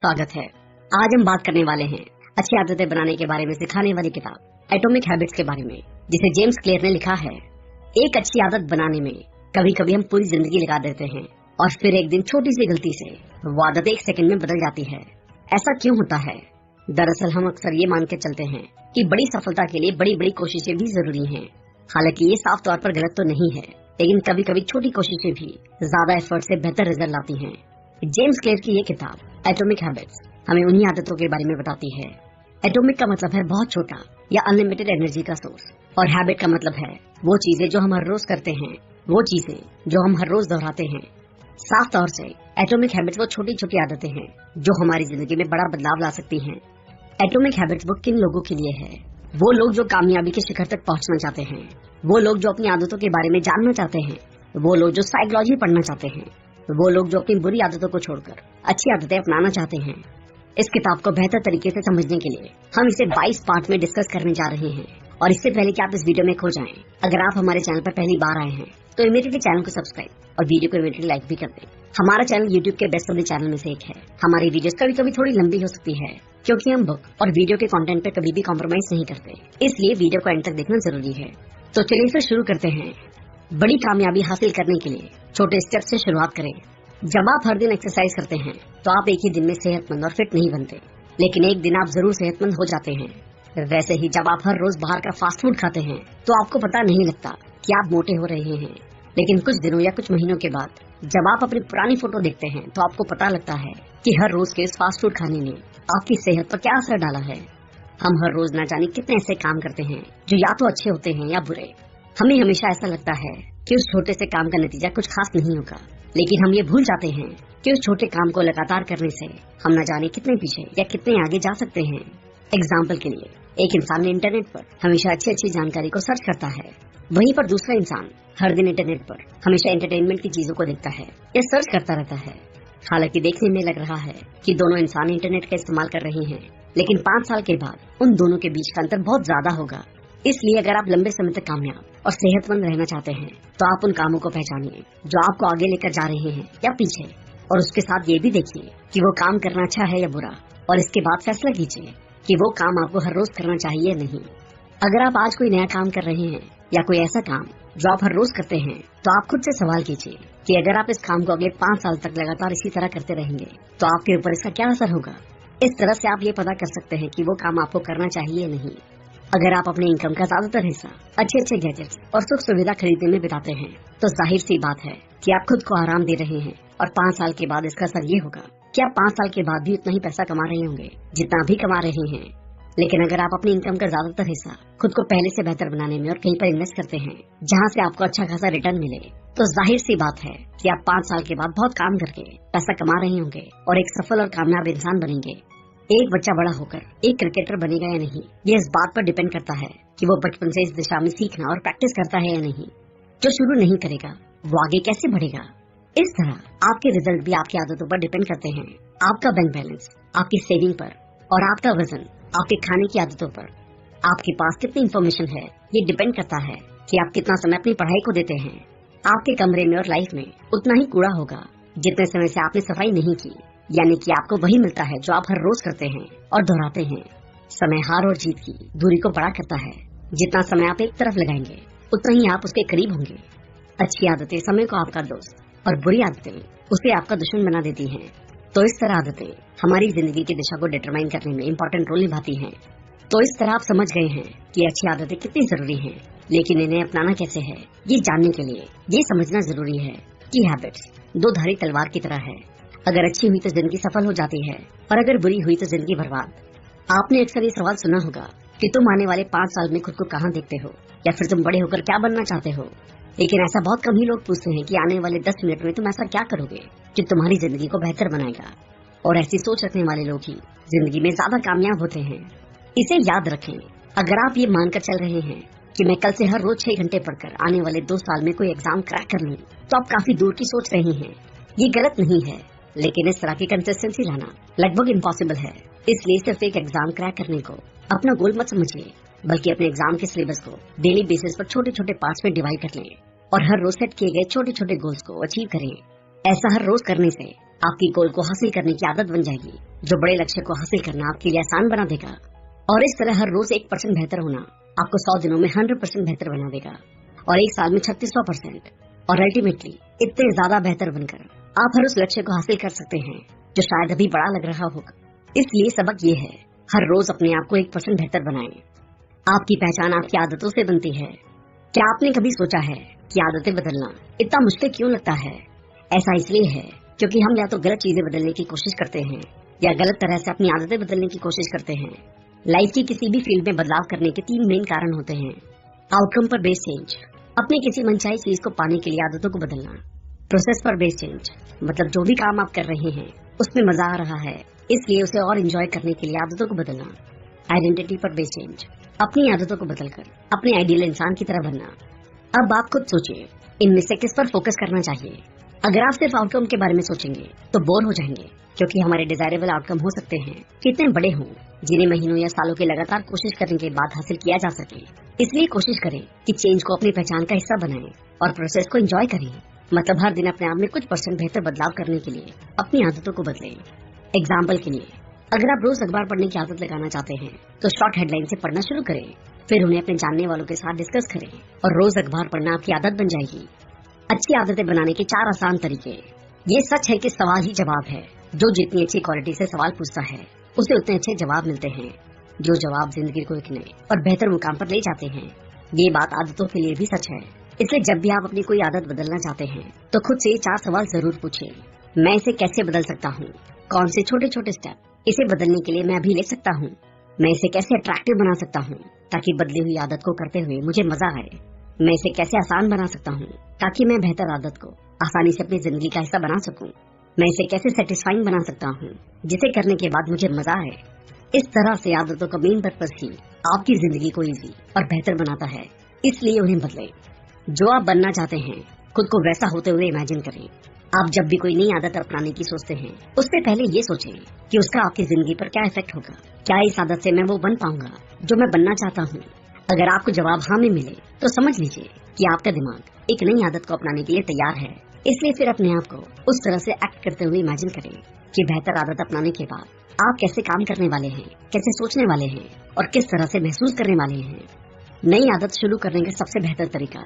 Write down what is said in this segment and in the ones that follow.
स्वागत है। आज हम बात करने वाले हैं अच्छी आदतें बनाने के बारे में सिखाने वाली किताब एटॉमिक हैबिट्स के बारे में, जिसे जेम्स क्लियर ने लिखा है। एक अच्छी आदत बनाने में कभी कभी हम पूरी जिंदगी लगा देते हैं और फिर एक दिन छोटी सी गलती से वो आदत एक सेकंड में बदल जाती है। ऐसा क्यों होता है? दरअसल हम अक्सर ये मान के चलते हैं कि बड़ी सफलता के लिए बड़ी बड़ी कोशिशें भी जरूरी हैं। हालांकि ये साफ तौर पर गलत तो नहीं है, लेकिन कभी कभी छोटी कोशिशें भी ज्यादा एफर्ट से बेहतर रिजल्ट लाती हैं। जेम्स क्लियर की ये किताब एटॉमिक हैबिट्स हमें उन्हीं आदतों के बारे में बताती है। एटॉमिक का मतलब है बहुत छोटा या अनलिमिटेड एनर्जी का सोर्स, और हैबिट का मतलब है वो चीजें जो हम हर रोज करते हैं, वो चीजें जो हम हर रोज दोहराते हैं। साफ तौर से एटॉमिक हैबिट्स वो छोटी छोटी आदतें हैं जो हमारी जिंदगी में बड़ा बदलाव ला सकती हैं। एटॉमिक हैबिट्स वो किन लोगों के लिए है? वो लोग जो कामयाबी के शिखर तक पहुंचना चाहते हैं, वो लोग जो अपनी आदतों के बारे में जानना चाहते हैं, वो लोग जो साइकोलॉजी पढ़ना चाहते हैं, वो लोग जो अपनी बुरी आदतों को छोड़कर अच्छी आदतें अपनाना चाहते हैं। इस किताब को बेहतर तरीके से समझने के लिए हम इसे 22 पार्ट में डिस्कस करने जा रहे हैं। और इससे पहले कि आप इस वीडियो में खो जाएं, अगर आप हमारे चैनल पर पहली बार आए हैं तो इमीडिएटली चैनल को सब्सक्राइब और वीडियो को इमीडिएटली लाइक भी कर दें। हमारा चैनल यूट्यूब के बेस्ट वाले चैनल में से एक है। हमारी वीडियोस कभी कभी थोड़ी लंबी हो सकती है क्योंकि हम बुक और वीडियो के कंटेंट पे कभी भी कॉम्प्रोमाइज नहीं करते, इसलिए वीडियो को एंड तक देखना जरूरी है। तो चलिए फिर शुरू करते हैं। बड़ी कामयाबी हासिल करने के लिए छोटे स्टेप से शुरुआत करें। जब आप हर दिन एक्सरसाइज करते हैं तो आप एक ही दिन में सेहतमंद और फिट नहीं बनते, लेकिन एक दिन आप जरूर सेहतमंद हो जाते हैं। वैसे ही जब आप हर रोज बाहर का फास्ट फूड खाते हैं तो आपको पता नहीं लगता कि आप मोटे हो रहे हैं, लेकिन कुछ दिनों या कुछ महीनों के बाद जब आप अपनी पुरानी फोटो देखते हैं तो आपको पता लगता है कि हर रोज के इस फास्ट फूड खाने ने आपकी सेहत पर क्या असर डाला है। हम हर रोज न जाने कितने ऐसे काम करते हैं जो या तो अच्छे होते हैं या बुरे। हमें हमेशा ऐसा लगता है कि उस छोटे से काम का नतीजा कुछ खास नहीं होगा, लेकिन हम ये भूल जाते हैं कि उस छोटे काम को लगातार करने से हम न जाने कितने पीछे या कितने आगे जा सकते हैं। एग्जाम्पल के लिए, एक इंसान ने इंटरनेट पर हमेशा अच्छी अच्छी जानकारी को सर्च करता है, वहीं पर दूसरा इंसान हर दिन इंटरनेट पर हमेशा एंटरटेनमेंट की चीजों को देखता है या सर्च करता रहता है। हालांकि देखने में लग रहा है कि दोनों इंसान इंटरनेट का इस्तेमाल कर रहे हैं, लेकिन 5 साल के बाद उन दोनों के बीच का अंतर बहुत ज्यादा होगा। इसलिए अगर आप लंबे समय तक कामयाब और सेहतमंद रहना चाहते हैं तो आप उन कामों को पहचानिए जो आपको आगे लेकर जा रहे हैं या पीछे, और उसके साथ ये भी देखिए कि वो काम करना अच्छा है या बुरा, और इसके बाद फैसला कीजिए कि वो काम आपको हर रोज करना चाहिए या नहीं। अगर आप आज कोई नया काम कर रहे हैं या कोई ऐसा काम जो आप हर रोज करते हैं, तो आप खुद से सवाल कीजिए कि अगर आप इस काम को अगले 5 साल तक लगातार इसी तरह करते रहेंगे तो आपके ऊपर इसका क्या असर होगा। इस तरह से आप ये पता कर सकते हैं कि वो काम आपको करना चाहिए या नहीं। अगर आप अपने इनकम का ज्यादातर हिस्सा अच्छे अच्छे गैजेट्स और सुख सुविधा खरीदने में बिताते हैं तो जाहिर सी बात है कि आप खुद को आराम दे रहे हैं, और 5 साल के बाद इसका असर ये होगा कि आप 5 साल के बाद भी उतना ही पैसा कमा रहे होंगे जितना भी कमा रहे हैं। लेकिन अगर आप अपनी इनकम का ज्यादातर हिस्सा खुद को पहले से बेहतर बनाने में और कहीं पर इन्वेस्ट करते हैं जहाँ से आपको अच्छा खासा रिटर्न मिले, तो जाहिर सी बात है कि आप 5 साल के बाद बहुत काम करके पैसा कमा रहे होंगे और एक सफल और कामयाब इंसान बनेंगे। एक बच्चा बड़ा होकर एक क्रिकेटर बनेगा या नहीं, ये इस बात पर डिपेंड करता है कि वो बचपन से इस दिशा में सीखना और प्रैक्टिस करता है या नहीं। जो शुरू नहीं करेगा वो आगे कैसे बढ़ेगा? इस तरह आपके रिजल्ट भी आपकी आदतों पर डिपेंड करते हैं। आपका बैंक बैलेंस आपकी सेविंग पर, और आपका वजन आपके खाने की आदतों पर। आपके पास कितनी इन्फॉर्मेशन है ये डिपेंड करता है कि आप कितना समय अपनी पढ़ाई को देते हैं। आपके कमरे में और लाइफ में उतना ही कूड़ा होगा जितने समय से आपने सफाई नहीं की, यानी कि आपको वही मिलता है जो आप हर रोज करते हैं और दोहराते हैं। समय हार और जीत की दूरी को बड़ा करता है। जितना समय आप एक तरफ लगाएंगे उतना ही आप उसके करीब होंगे। अच्छी आदतें समय को आपका दोस्त और बुरी आदतें उसे आपका दुश्मन बना देती हैं। तो इस तरह आदतें हमारी जिंदगी की दिशा को डिटरमाइन करने में इम्पोर्टेंट रोल निभाती हैं। तो इस तरह आप समझ गए हैं कि अच्छी आदतें कितनी जरूरी हैं, लेकिन इन्हें अपनाना कैसे है ये जानने के लिए ये समझना जरूरी है कि हैबिट्स 2 धारी तलवार की तरह है। अगर अच्छी हुई तो जिंदगी सफल हो जाती है, और अगर बुरी हुई तो जिंदगी बर्बाद। आपने अक्सर ये सवाल सुना होगा कि तुम आने वाले 5 साल में खुद को कहाँ देखते हो, या फिर तुम बड़े होकर क्या बनना चाहते हो। लेकिन ऐसा बहुत कम ही लोग पूछते हैं कि आने वाले 10 मिनट में तुम ऐसा क्या करोगे जो तुम्हारी जिंदगी को बेहतर बनाएगा। और ऐसी सोच रखने वाले लोग ही जिंदगी में ज्यादा कामयाब होते हैं। इसे याद रखें। अगर आप ये मानकर चल रहे हैं कि मैं कल से हर रोज 6 घंटे पढ़कर आने वाले 2 साल में कोई एग्जाम क्रैक कर लूं, तो आप काफी दूर की सोच रहे हैं। ये गलत नहीं है, लेकिन इस तरह की कंसिस्टेंसी लाना लगभग इम्पॉसिबल है। इसलिए सिर्फ एक एग्जाम क्रैक करने को अपना गोल मत समझिए, बल्कि अपने एग्जाम के सिलेबस को डेली बेसिस पर छोटे छोटे पार्ट्स में डिवाइड कर लें और हर रोज सेट किए गए छोटे छोटे गोल्स को अचीव करें। ऐसा हर रोज करने से आपकी गोल को हासिल करने की आदत बन जाएगी, जो बड़े लक्ष्य को हासिल करना आपके लिए आसान बना देगा। और इस तरह हर रोज 1% बेहतर होना आपको 100 दिनों में 100% बेहतर बना देगा, और एक साल में 3600%, और अल्टीमेटली इतने ज्यादा बेहतर बनकर आप हर उस लक्ष्य को हासिल कर सकते हैं जो शायद अभी बड़ा लग रहा होगा। इसलिए सबक ये है, हर रोज अपने आप को 1% बेहतर बनाएं। आपकी पहचान आपकी आदतों से बनती है। क्या आपने कभी सोचा है कि आदतें बदलना इतना मुश्किल क्यों लगता है? ऐसा इसलिए है क्योंकि हम या तो गलत चीजें बदलने की कोशिश करते हैं या गलत तरह से अपनी आदतें बदलने की कोशिश करते हैं। लाइफ की किसी भी फील्ड में बदलाव करने के 3 मेन कारण होते हैं। आउटकम पर बेस्ड चेंज, अपनी किसी मनचाही चीज को पाने के लिए आदतों को बदलना। प्रोसेस पर बेस्ड चेंज, मतलब जो भी काम आप कर रहे हैं उसमें मजा आ रहा है, इसलिए उसे और एंजॉय करने के लिए आदतों को बदलना। आइडेंटिटी पर बेस्ड चेंज, अपनी आदतों को बदलकर अपने आइडियल इंसान की तरह बनना। अब आप खुद सोचिए, इनमें से किस पर फोकस करना चाहिए? अगर आप सिर्फ आउटकम के बारे में सोचेंगे तो बोर हो जाएंगे, क्योंकि हमारे डिजायरेबल आउटकम हो सकते हैं कितने बड़े हों, जिन्हें महीनों या सालों की लगातार कोशिश करने के बाद हासिल किया जा सके। इसलिए कोशिश करें कि चेंज को अपनी पहचान का हिस्सा बनाएं और प्रोसेस को एंजॉय करें। मतलब हर दिन अपने आप में कुछ % बेहतर बदलाव करने के लिए अपनी आदतों को बदलें। एग्जाम्पल के लिए, अगर आप रोज अखबार पढ़ने की आदत लगाना चाहते हैं तो शॉर्ट हेडलाइन से पढ़ना शुरू करें, फिर उन्हें अपने जानने वालों के साथ डिस्कस करें और रोज अखबार पढ़ना आपकी आदत बन जाएगी। अच्छी आदतें बनाने के 4 आसान तरीके। ये सच है कि सवाल ही जवाब है। जो जितनी अच्छी क्वालिटी से सवाल पूछता है उसे उतने अच्छे जवाब मिलते हैं, जो जवाब जिंदगी को एक नए और बेहतर मुकाम पर ले जाते हैं। ये बात आदतों के लिए भी सच है। इसलिए जब भी आप अपनी कोई आदत बदलना चाहते हैं तो खुद से 4 सवाल जरूर पूछिए। मैं इसे कैसे बदल सकता हूँ? कौन से छोटे छोटे स्टेप इसे बदलने के लिए मैं अभी ले सकता हूँ? मैं इसे कैसे अट्रैक्टिव बना सकता हूँ ताकि बदली हुई आदत को करते हुए मुझे मजा आए? मैं इसे कैसे आसान बना सकता हूँ ताकि मैं बेहतर आदत को आसानी से अपनी जिंदगी का हिस्सा बना सकूं? मैं इसे कैसे सेटिस्फाइंग बना सकता हूँ जिसे करने के बाद मुझे मजा आए? इस तरह से आदतों का मेन पर्पस ही आपकी जिंदगी को इजी और बेहतर बनाता है, इसलिए उन्हें बदलें। जो आप बनना चाहते हैं खुद को वैसा होते हुए इमेजिन करें। आप जब भी कोई नई आदत अपनाने की सोचते हैं उससे पहले ये सोचें कि उसका आपकी जिंदगी पर क्या इफेक्ट होगा। क्या इस आदत से मैं वो बन पाऊंगा जो मैं बनना चाहता हूँ? अगर आपको जवाब हाँ में मिले तो समझ लीजिए कि आपका दिमाग एक नई आदत को अपनाने के लिए तैयार है। इसलिए फिर अपने आप को उस तरह से एक्ट करते हुए इमेजिन करें कि बेहतर आदत अपनाने के बाद आप कैसे काम करने वाले हैं, कैसे सोचने वाले हैं और किस तरह से महसूस करने वाले हैं। नई आदत शुरू करने का सबसे बेहतर तरीका,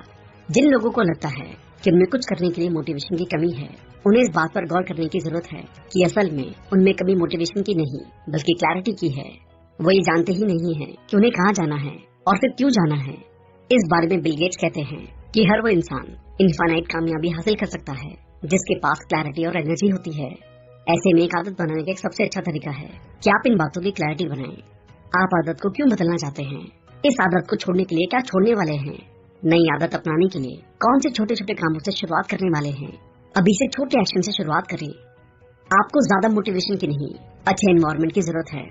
जिन लोगों को लगता है कि उनमें कुछ करने के लिए मोटिवेशन की कमी है, उन्हें इस बात पर गौर करने की जरूरत है कि असल में उनमें कमी मोटिवेशन की नहीं बल्कि क्लैरिटी की है। वो ये जानते ही नहीं है कि उन्हें कहाँ जाना है और फिर क्यों जाना है। इस बारे में बिल गेट्स कहते हैं कि हर वो इंसान इनफाइनाइट कामयाबी हासिल कर सकता है जिसके पास क्लैरिटी और एनर्जी होती है। ऐसे में एक आदत बनाने का एक सबसे अच्छा तरीका है कि आप इन बातों की क्लैरिटी बनाएं। आप आदत को क्यों बदलना चाहते हैं? इस आदत को छोड़ने के लिए क्या छोड़ने वाले हैं? नई आदत अपनाने के लिए कौन से छोटे छोटे कामों से शुरुआत करने वाले हैं? अभी से छोटे एक्शन से शुरुआत करें। आपको ज्यादा मोटिवेशन की नहीं, अच्छे एनवायरनमेंट की जरूरत है।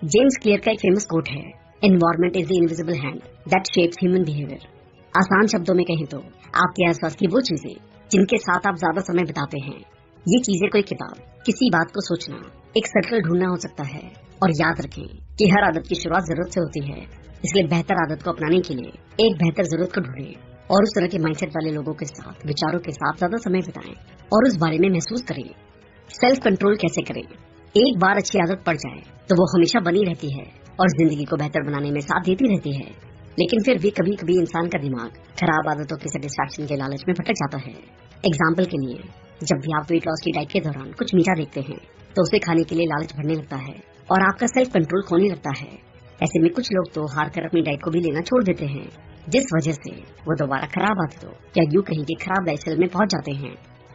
जेम्स क्लियर का एक फेमस कोट है, environment is the invisible hand that shapes human behaviour. आसान शब्दों में कहें तो आपके आसपास की वो चीजें जिनके साथ आप ज्यादा समय बिताते हैं, ये चीजें कोई किताब, किसी बात को सोचना, एक सर्कल ढूंढना हो सकता है। और याद रखें कि हर आदत की शुरुआत जरूरत से होती है, इसलिए बेहतर आदत को अपनाने के लिए एक बेहतर जरूरत को ढूंढें और उस तरह के माइंडसेट वाले लोगों के साथ, विचारों के साथ ज्यादा समय बिताएं और उस बारे में महसूस करें। सेल्फ कंट्रोल कैसे करें? एक बार अच्छी आदत पड़ जाए तो वो हमेशा बनी रहती है और जिंदगी को बेहतर बनाने में साथ देती रहती है। लेकिन फिर भी कभी कभी इंसान का दिमाग खराब आदतों के सेटिस्फैक्शन के लालच में भटक जाता है। एग्जाम्पल के लिए, जब भी आप वेट लॉस की डाइट के दौरान कुछ मीठा देखते हैं तो उसे खाने के लिए लालच बढ़ने लगता है और आपका सेल्फ कंट्रोल खोने लगता है। ऐसे में कुछ लोग तो हार कर अपनी डाइट को भी लेना छोड़ देते हैं, जिस वजह से वो दोबारा खराब आदतों या यूं कहीं के खराब लाइफस्टाइल में पहुंच जाते हैं।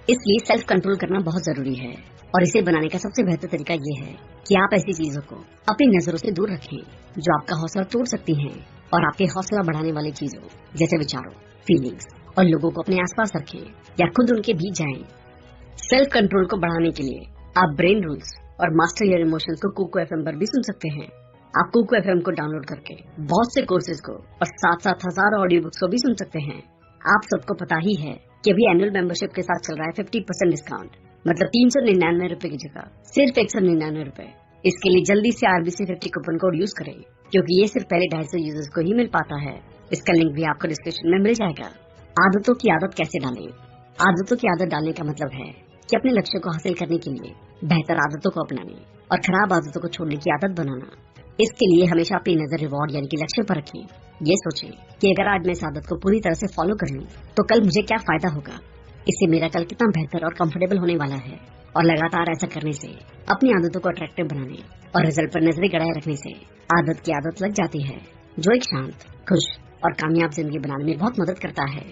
इसलिए सेल्फ कंट्रोल करना बहुत जरूरी है और इसे बनाने का सबसे बेहतर तरीका ये है कि आप ऐसी चीजों को अपनी नजरों से दूर रखें जो आपका हौसला तोड़ सकती हैं, और आपके हौसला बढ़ाने वाली चीजों जैसे विचारों, फीलिंग्स और लोगों को अपने आसपास रखें या खुद उनके बीच जाएं। सेल्फ कंट्रोल को बढ़ाने के लिए आप ब्रेन रूल्स और मास्टर योर इमोशंस को कुकू एफएम पर भी सुन सकते हैं। आप कुकू एफएम को डाउनलोड करके बहुत से कोर्सेज को और साथ साथ हजारों ऑडियो बुक्स को भी सुन सकते हैं। आप सबको पता ही है कि अभी एनुअल मेंबरशिप के साथ चल रहा है 50% डिस्काउंट, मतलब 399 रुपए की जगह सिर्फ 199 रुपए। इसके लिए जल्दी से RBC 50 कूपन कोड यूज करें, क्योंकि ये सिर्फ पहले 250 यूजर्स को ही मिल पाता है। इसका लिंक भी आपको डिस्क्रिप्शन में मिल जाएगा। आदतों की आदत कैसे डालें? आदतों की आदत डालने का मतलब है कि अपने लक्ष्य को हासिल करने के लिए बेहतर आदतों को अपनाने और खराब आदतों को छोड़ने की आदत बनाना। इसके लिए हमेशा अपनी नजर रिवॉर्ड यानी कि लक्ष्य पर रखें। ये सोचें कि अगर आज मैं इस आदत को पूरी तरह से फॉलो कर लूं तो कल मुझे क्या फायदा होगा, इससे मेरा कल कितना बेहतर और कंफर्टेबल होने वाला है। और लगातार ऐसा करने से अपनी आदतों को अट्रैक्टिव बनाने और रिजल्ट पर नजरें गड़ाए रखने से आदत की आदत लग जाती है, जो एक शांत, खुश और कामयाब जिंदगी बनाने में बहुत मदद करता है।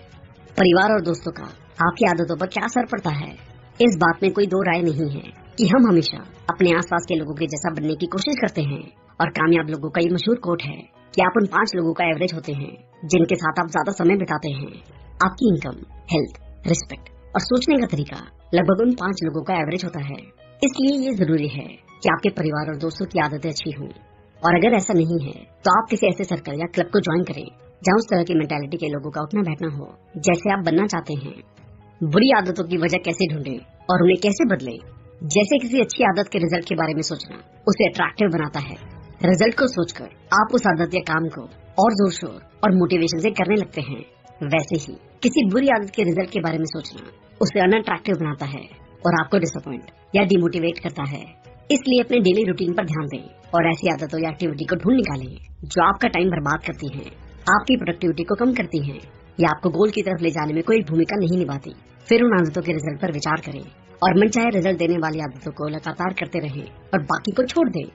परिवार और दोस्तों का आपकी आदतों पर क्या असर पड़ता है, इस बात में कोई दो राय नहीं है कि हम हमेशा अपने आसपास के लोगों के जैसा बनने की कोशिश करते हैं। और कामयाब लोगों का ये मशहूर कोट है कि आप उन 5 लोगों का एवरेज होते हैं जिनके साथ आप ज्यादा समय बिताते हैं। आपकी इनकम, हेल्थ, रिस्पेक्ट और सोचने का तरीका लगभग उन 5 लोगों का एवरेज होता है। इसलिए ये जरूरी है कि आपके परिवार और दोस्तों की आदतें अच्छी हों। और अगर ऐसा नहीं है तो आप किसी ऐसे सर्कल या क्लब को ज्वाइन करें जहाँ उस तरह की मेंटालिटी के लोगों का उठना बैठना हो जैसे आप बनना चाहते हैं। बुरी आदतों की वजह कैसे ढूंढें और उन्हें कैसे बदलें। जैसे किसी अच्छी आदत के रिजल्ट के बारे में सोचना उसे अट्रैक्टिव बनाता है। रिजल्ट को सोचकर आप उस आदत या काम को और जोर शोर और मोटिवेशन से करने लगते हैं। वैसे ही किसी बुरी आदत के रिजल्ट के बारे में सोचना उसे अनअट्रैक्टिव बनाता है और आपको डिसअपॉइंट या डिमोटिवेट करता है। इसलिए अपने डेली रूटीन पर ध्यान दें और ऐसी आदतों या एक्टिविटी को ढूंढ निकालें जो आपका टाइम बर्बाद करती हैं, आपकी प्रोडक्टिविटी को कम करती हैं या आपको गोल की तरफ ले जाने में कोई भूमिका नहीं निभाती। फिर उन आदतों के रिजल्ट पर विचार करें और मनचाहे रिजल्ट देने वाली आदतों को लगातार करते रहें और बाकी को छोड़ दें।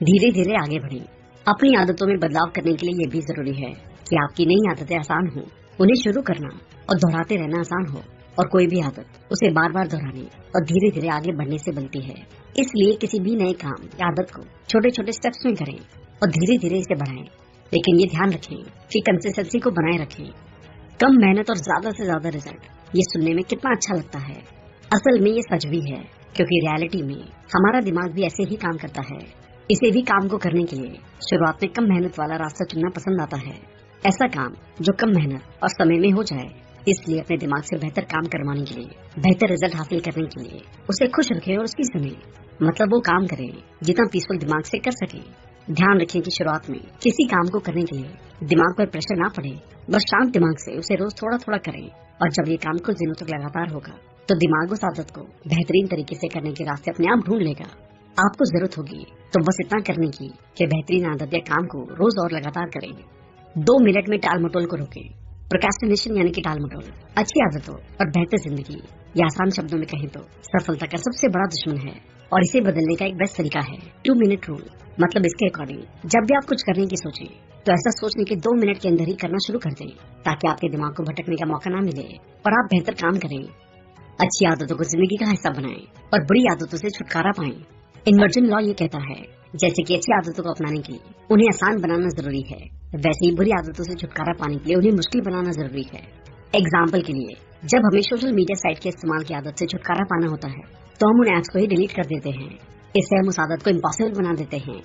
धीरे धीरे आगे बढ़ें। अपनी आदतों में बदलाव करने के लिए ये भी जरूरी है कि आपकी नई आदतें आसान हो, उन्हें शुरू करना और दोहराते रहना आसान हो। और कोई भी आदत उसे बार बार दोहराने और धीरे धीरे आगे बढ़ने से बनती है। इसलिए किसी भी नए काम या आदत को छोटे छोटे स्टेप्स में करें और धीरे धीरे इसे बढ़ाएं। लेकिन ये ध्यान रखें कि कंसिस्टेंसी को बनाए रखें। कम मेहनत और ज्यादा से ज्यादा रिजल्ट, ये सुनने में कितना अच्छा लगता है। असल में ये सच भी है, क्योंकि रियलिटी में हमारा दिमाग भी ऐसे ही काम करता है। इसे भी काम को करने के लिए शुरुआत में कम मेहनत वाला रास्ता चुनना पसंद आता है। ऐसा काम जो कम मेहनत और समय में हो जाए। इसलिए अपने दिमाग से बेहतर काम करवाने के लिए, बेहतर रिजल्ट हासिल करने के लिए उसे खुश रखें और उसकी सुने। मतलब वो काम करें जितना पीसफुल दिमाग से कर सके। ध्यान रखें कि शुरुआत में किसी काम को करने के लिए दिमाग पर प्रेशर ना पड़े। बस शांत दिमाग से उसे रोज थोड़ा थोड़ा करें और जब ये काम कुछ दिनों तक लगातार होगा तो दिमाग उस आदत को बेहतरीन तरीके से करने के रास्ते अपने आप ढूंढ लेगा। आपको जरूरत होगी तो बस इतना करने की कि बेहतरीन आदत या काम को रोज और लगातार करें। 2 मिनट में टाल मटोल को रोकें। प्रोक्रेस्टिनेशन यानी कि टाल मटोल अच्छी आदतों और बेहतर जिंदगी या आसान शब्दों में कहें तो सफलता का सबसे बड़ा दुश्मन है। और इसे बदलने का एक बेस्ट तरीका है 2 मिनट रूल। मतलब इसके अकॉर्डिंग जब भी आप कुछ करने की सोचें तो ऐसा सोचने के 2 मिनट के अंदर ही करना शुरू कर दें, ताकि आपके दिमाग को भटकने का मौका न मिले और आप बेहतर काम करें। अच्छी आदतों को जिंदगी का हिस्सा बनाएं और बुरी आदतों से छुटकारा पाएं। इन्वर्जन लॉ ये कहता है जैसे कि अच्छी आदतों को अपनाने के लिए उन्हें आसान बनाना जरूरी है, वैसे ही बुरी आदतों से छुटकारा पाने के लिए उन्हें मुश्किल बनाना जरूरी है। एग्जाम्पल के लिए, जब हमें सोशल मीडिया साइट के इस्तेमाल की आदत से छुटकारा पाना होता है तो हम उन ऐप्स को ही डिलीट कर देते हैं। इससे हम उस आदत को इम्पॉसिबल बना देते हैं।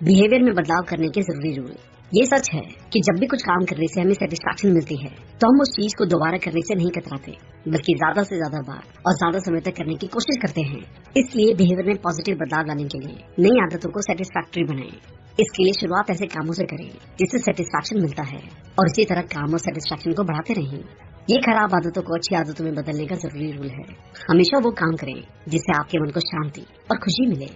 बिहेवियर में बदलाव करने के जरूरी रूल। ये सच है कि जब भी कुछ काम करने से हमें सेटिस्फैक्शन मिलती है तो हम उस चीज को दोबारा करने से नहीं कतराते, बल्कि ज्यादा से ज्यादा बार और ज्यादा समय तक करने की कोशिश करते हैं। इसलिए बिहेवियर में पॉजिटिव बदलाव लाने के लिए नई आदतों को सेटिस्फैक्टरी बनाएं। इसके लिए शुरुआत ऐसे कामों से करें जिससे सेटिस्फैक्शन मिलता है और इसी तरह काम और सेटिस्फैक्शन को बढ़ाते रहें। ये खराब आदतों को अच्छी आदतों में बदलने का जरूरी रूल है। हमेशा वो काम करें जिससे आपके मन को शांति और खुशी मिले।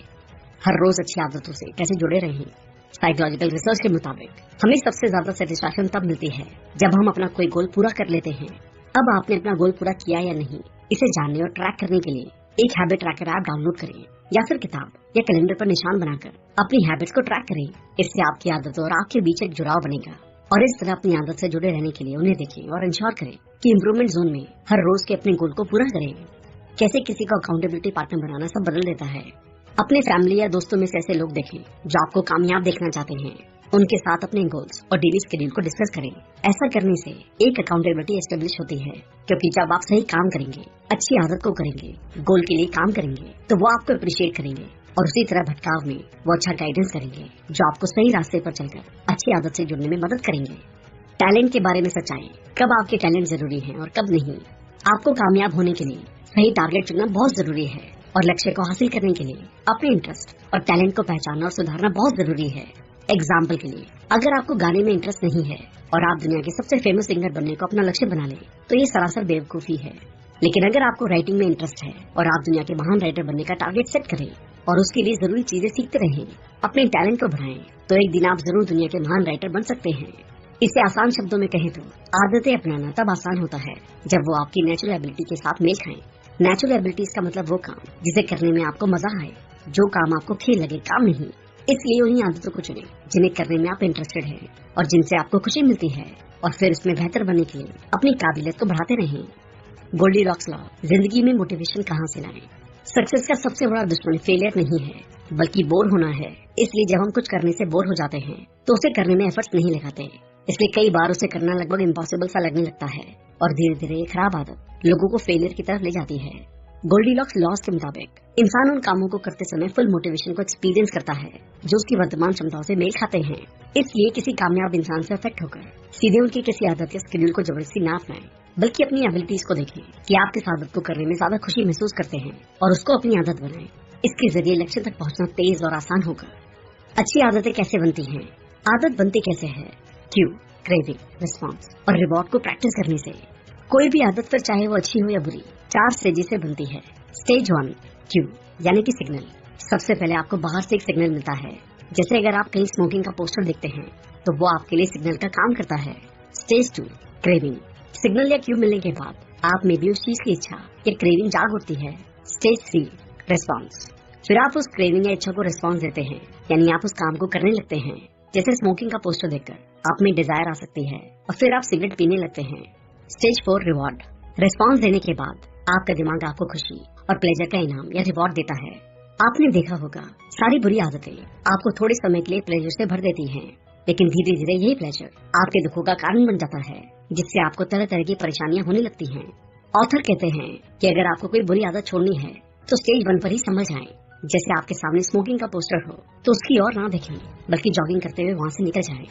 हर रोज अच्छी आदतों से कैसे जुड़े रहें। साइकोलॉजिकल रिसर्च के मुताबिक हमें सबसे ज्यादा सेटिस्फैक्शन तब मिलती है जब हम अपना कोई गोल पूरा कर लेते हैं। अब आपने अपना गोल पूरा किया या नहीं, इसे जानने और ट्रैक करने के लिए एक हैबिट ट्रैकर ऐप डाउनलोड करें या फिर किताब या कैलेंडर पर निशान बनाकर अपनी हैबिट्स को ट्रैक करें। इससे आपकी आदतों और आपके बीच एक जुड़ाव बनेगा और इस तरह अपनी आदत से जुड़े रहने के लिए उन्हें देखें और इंश्योर करें कि इम्प्रूवमेंट जोन में हर रोज के अपने गोल को पूरा करें। कैसे किसी को अकाउंटेबिलिटी पार्टनर बनाना सब बदल देता है। अपने फैमिली या दोस्तों में से ऐसे लोग देखें जो आपको कामयाब देखना चाहते हैं। उनके साथ अपने गोल्स और डेली शेड्यूल को डिस्कस करें। ऐसा करने से एक अकाउंटेबिलिटी एस्टेब्लिश होती है, क्योंकि जब आप सही काम करेंगे, अच्छी आदत को करेंगे, गोल के लिए काम करेंगे, तो वो आपको अप्रिशिएट करेंगे और उसी तरह भटकाव में वो अच्छा गाइडेंस करेंगे जो आपको सही रास्ते पर चलकर अच्छी आदत से जुड़ने में मदद करेंगे। टैलेंट के बारे में सच्चाई। कब आपके टैलेंट जरूरी है और कब नहीं। आपको कामयाब होने के लिए सही टारगेट चुनना बहुत जरूरी है और लक्ष्य को हासिल करने के लिए अपने इंटरेस्ट और टैलेंट को पहचानना और सुधारना बहुत जरूरी है। एग्जाम्पल के लिए, अगर आपको गाने में इंटरेस्ट नहीं है और आप दुनिया के सबसे फेमस सिंगर बनने को अपना लक्ष्य बना लें, तो ये सरासर बेवकूफी है। लेकिन अगर आपको राइटिंग में इंटरेस्ट है और आप दुनिया के महान राइटर बनने का टारगेट सेट करें और उसके लिए जरूरी चीजें सीखते रहें, अपने टैलेंट को बढ़ाएं, तो एक दिन आप जरूर दुनिया के महान राइटर बन सकते हैं। इसे आसान शब्दों में कहें तो आदतें अपनाना तब आसान होता है जब वो आपकी नेचुरल एबिलिटी के साथ मेल खाएं। नेचुरल एबिलिटीज का मतलब वो काम जिसे करने में आपको मजा आए, जो काम आपको खेल लगे, काम नहीं। इसलिए उन्हीं आदतों को चुनें जिन्हें करने में आप इंटरेस्टेड हैं और जिनसे आपको खुशी मिलती है, और फिर उसमें बेहतर बनने के लिए अपनी काबिलियत को बढ़ाते रहें। गोल्डीलॉक्स लॉ, जिंदगी में मोटिवेशन कहाँ से लाएं? सक्सेस का सबसे बड़ा दुश्मन फेलियर नहीं है बल्कि बोर होना है। इसलिए जब हम कुछ करने से बोर हो जाते हैं तो उसे करने में एफर्ट्स नहीं लगाते। इसलिए कई बार उसे करना लगभग इम्पॉसिबल सा लगने लगता है और धीरे धीरे ये खराब आदत लोगों को फेलियर की तरफ ले जाती है। गोल्डीलॉक्स लॉस के मुताबिक इंसान उन कामों को करते समय फुल मोटिवेशन को एक्सपीरियंस करता है जो उसकी वर्तमान क्षमताओं से मेल खाते हैं। इसलिए किसी कामयाब इंसान से अफेक्ट होकर सीधे उनकी किसी आदत या शेड्यूल को जबरदस्ती ना अपनाएं, बल्कि अपनी एबिलिटीज को देखें कि आप किस आदत को करने में ज्यादा खुशी महसूस करते हैं और उसको अपनी आदत बनाएं। इसके जरिए लक्ष्य तक पहुंचना तेज और आसान होगा। अच्छी आदतें कैसे बनती हैं? आदत बनती कैसे है? क्यू, क्रेविंग, रिस्पॉन्स और रिवॉर्ड को प्रैक्टिस करने से। कोई भी आदत, फिर चाहे वो अच्छी हो या बुरी, 4 स्टेज से बनती है। स्टेज 1, क्यू यानी कि सिग्नल। सबसे पहले आपको बाहर से एक सिग्नल मिलता है। जैसे अगर आप कहीं स्मोकिंग का पोस्टर देखते हैं तो वो आपके लिए सिग्नल का काम करता है। Stage 2, craving. सिग्नल या क्यू मिलने के बाद आप में भी उस चीज की इच्छा या क्रेविंग जाग उठती है। Stage 3, response. फिर आप उस क्रेविंग या इच्छा को रिस्पॉन्स देते हैं, यानी आप उस काम को करने लगते हैं। जैसे स्मोकिंग का पोस्टर देखकर आप में डिजायर आ सकती है और फिर आप सिगरेट पीने लगते हैं। Stage 4, reward. रिस्पॉन्स देने के बाद आपका दिमाग आपको खुशी और प्लेजर का इनाम या रिवॉर्ड देता है। आपने देखा होगा, सारी बुरी आदतें आपको थोड़े समय के लिए प्लेजर से भर देती हैं, लेकिन धीरे धीरे यही प्लेजर आपके दुखों का कारण बन जाता है, जिससे आपको तरह तरह की परेशानियां होने लगती हैं। ऑथर कहते हैं कि अगर आपको कोई बुरी आदत छोड़नी है तो स्टेज 1 पर ही समझ आए। जैसे आपके सामने स्मोकिंग का पोस्टर हो तो उसकी ओर ना देखें, बल्कि जॉगिंग करते हुए वहाँ से निकल जाएं।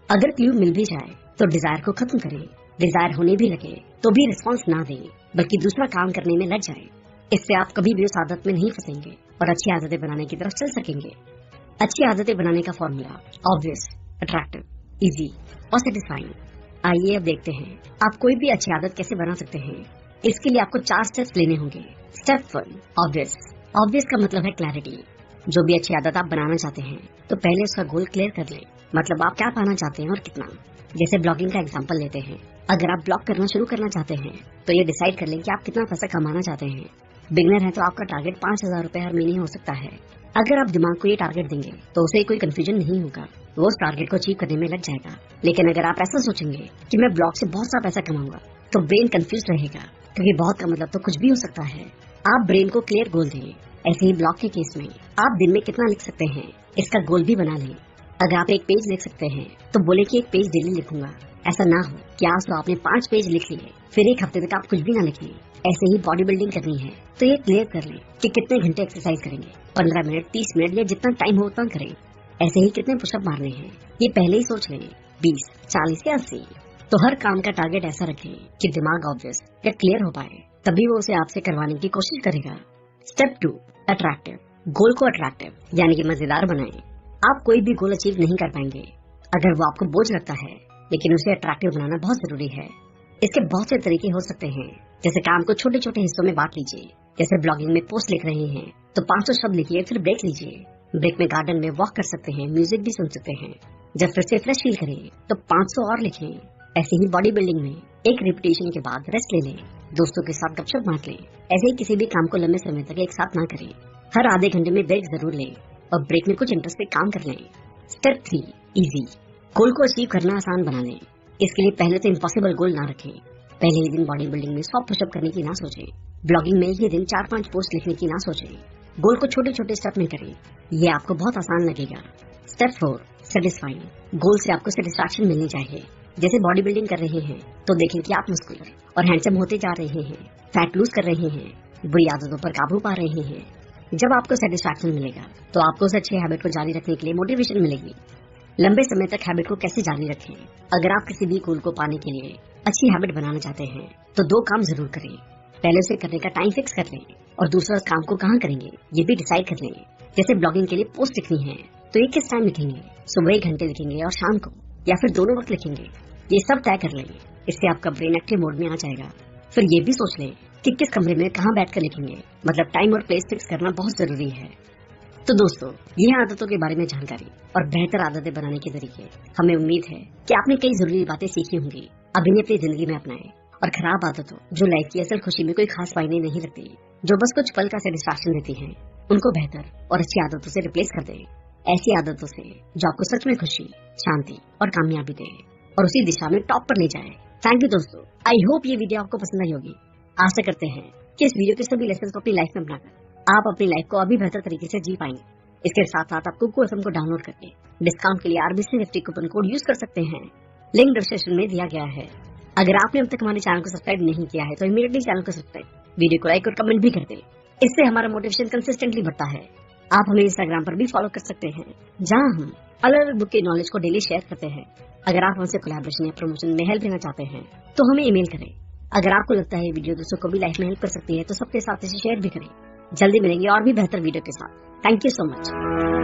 अगर क्लू मिल भी जाए तो डिजायर को खत्म करें। डिजायर होने भी लगे तो भी रिस्पॉन्स ना दें, बल्कि दूसरा काम करने में लग जाएं। इससे आप कभी भी उस आदत में नहीं फंसेंगे और अच्छी आदतें बनाने की तरफ चल सकेंगे। अच्छी आदतें बनाने का फॉर्मूला ऑब्वियस, अट्रैक्टिव, इजी और सेटिस्फाइंग। आइए अब देखते हैं आप कोई भी अच्छी आदत कैसे बना सकते हैं। इसके लिए आपको 4 स्टेप्स लेने होंगे। Step 1, obvious. ऑब्वियस का मतलब है क्लैरिटी। जो भी अच्छी आदत आप बनाना चाहते हैं तो पहले उसका गोल क्लियर कर लें, मतलब आप क्या पाना चाहते हैं और कितना। जैसे ब्लॉगिंग का एग्जांपल लेते हैं। अगर आप ब्लॉग करना शुरू करना चाहते हैं तो ये डिसाइड कर लें कि आप कितना पैसा कमाना चाहते हैं। बिगनर है तो आपका टारगेट 5,000 रुपए हर महीने हो सकता है। अगर आप दिमाग को ये टारगेट देंगे तो उसे कोई कंफ्यूजन नहीं होगा, वो उस टारगेट को अचीव करने में लग जाएगा। लेकिन अगर आप ऐसा सोचेंगे कि मैं ब्लॉग से बहुत सा पैसा कमाऊंगा तो ब्रेन कंफ्यूज रहेगा, क्योंकि बहुत का मतलब तो कुछ भी हो सकता है। आप ब्रेन को क्लियर गोल दें। ऐसे ही ब्लॉग के केस में आप दिन में कितना लिख सकते हैं इसका गोल भी बना लें। अगर आप 1 पेज लिख सकते हैं तो बोले कि 1 पेज डेली लिखूंगा। ऐसा ना हो कि आज तो आपने 5 पेज लिख लिए फिर 1 हफ्ते तक आप कुछ भी ना लिखें। ऐसे ही बॉडी बिल्डिंग करनी है तो ये क्लियर कर लें कि कितने घंटे एक्सरसाइज करेंगे, 15 मिनट, 30 मिनट या जितना टाइम हो उतना करें। ऐसे ही कितने पुशअप मारने हैं ये पहले ही सोच लें, 20, 40 या 80। तो हर काम का टारगेट ऐसा रखें कि दिमाग ऑब्वियस या क्लियर हो पाए, तभी वो उसे आपसे करवाने की कोशिश करेगा। Step 2, attractive. गोल को अट्रैक्टिव यानी कि मजेदार बनाएं। आप कोई भी गोल अचीव नहीं कर पाएंगे अगर वो आपको बोझ लगता है, लेकिन उसे अट्रैक्टिव बनाना बहुत जरूरी है। इसके बहुत से तरीके हो सकते हैं। जैसे काम को छोटे छोटे हिस्सों में बांट लीजिए। जैसे ब्लॉगिंग में पोस्ट लिख रहे हैं तो 500 शब्द लिखिए, फिर ब्रेक लीजिए। ब्रेक में गार्डन में वॉक कर सकते हैं, म्यूजिक भी सुन सकते हैं। जब फिर से फ्रेश फील करें तो 500 और लिखें। ऐसे ही बॉडी बिल्डिंग में एक रिपीटेशन के बाद रेस्ट ले लें, दोस्तों के साथ गपशप बांट लें। ऐसे ही किसी भी काम को लंबे समय तक एक साथ ना करें। हर आधे घंटे में ब्रेक जरूर लें और ब्रेक में कुछ इंटरेस्टिंग काम कर लें। Step 3, easy. गोल को अचीव करना आसान बना लें। इसके लिए पहले तो इम्पॉसिबल गोल ना रखें। पहले ही दिन बॉडी बिल्डिंग में 100 पुशअप करने की ना सोचें। ब्लॉगिंग में ही दिन 4-5 पोस्ट लिखने की ना सोचें। गोल को छोटे छोटे स्टेप में करें, ये आपको बहुत आसान लगेगा। Step 4, satisfying. गोल से आपको सेटिस्फैक्शन मिलनी चाहिए। जैसे बॉडी बिल्डिंग कर रहे हैं तो देखें कि आप मस्कुलर और हैंडसम होते जा रहे हैं, फैट लूज कर रहे हैं, बुरी आदतों पर काबू पा रहे हैं। जब आपको सेटिस्फैक्शन मिलेगा तो आपको उस अच्छे हैबिट को जारी रखने के लिए मोटिवेशन मिलेगी। लंबे समय तक हैबिट को कैसे जारी रखें? अगर आप किसी भी गोल को पाने के लिए अच्छी हैबिट बनाना चाहते हैं तो 2 काम जरूर करें। पहले उसे करने का टाइम फिक्स कर लें और दूसरा उस काम को कहाँ करेंगे ये भी डिसाइड कर लें। जैसे ब्लॉगिंग के लिए पोस्ट लिखनी है तो ये किस टाइम लिखेंगे, सुबह 1 घंटे लिखेंगे और शाम को, या फिर दोनों वक्त लिखेंगे, ये सब तय कर लें। इससे आपका ब्रेन एक्टिव मोड में आ जाएगा। फिर ये भी सोच लें कि किस कमरे में कहाँ बैठकर लिखेंगे। मतलब टाइम और प्लेस फिक्स करना बहुत जरूरी है। तो दोस्तों, ये आदतों के बारे में जानकारी और बेहतर आदतें बनाने के तरीके, हमें उम्मीद है कि आपने कई जरूरी बातें सीखी होंगी। अब इन्हें अपनी जिंदगी में अपनाएं और खराब आदतों जो लाइफ की असल खुशी में कोई खास मायने नहीं रखती, जो बस कुछ पल का सेटिस्फैक्शन देती हैं, उनको बेहतर और अच्छी आदतों से रिप्लेस कर दें। ऐसी आदतों से जो आपको सच में खुशी, शांति और कामयाबी दे और उसी दिशा में टॉप पर ले जाए। थैंक यू दोस्तों। आई होप ये वीडियो आपको पसंद आई होगी। आशा करते हैं कि इस वीडियो के सभी लेसन को अपनी लाइफ में अपनाकर आप अपनी लाइफ को अभी बेहतर तरीके से जी पाएंगे। इसके साथ साथ आप कुकू एफएम को डाउनलोड करके डिस्काउंट के लिए RBC50 कूपन कोड यूज कर सकते हैं। लिंक डिस्क्रिप्शन में दिया गया है। अगर आपने अब तक हमारे चैनल को सब्सक्राइब नहीं किया है तो इमीडिएटली चैनल को सब्सक्राइब, वीडियो को लाइक और कमेंट भी कर दें। इससे हमारा मोटिवेशन कंसिस्टेंटली बढ़ता है। आप हमें इंस्टाग्राम पर भी फॉलो कर सकते हैं, जहां हम अलग अलग बुक के नॉलेज को डेली शेयर करते हैं। अगर आप हमसे कोलैबोरेशन या प्रमोशन में हेल्प लेना चाहते हैं तो हमें ईमेल करें। अगर आपको लगता है वीडियो दूसरों को भी लाइफ में हेल्प कर सकती है तो सबके साथ इसे शेयर भी करें। जल्दी मिलेंगे और भी बेहतर वीडियो के साथ। Thank you so much.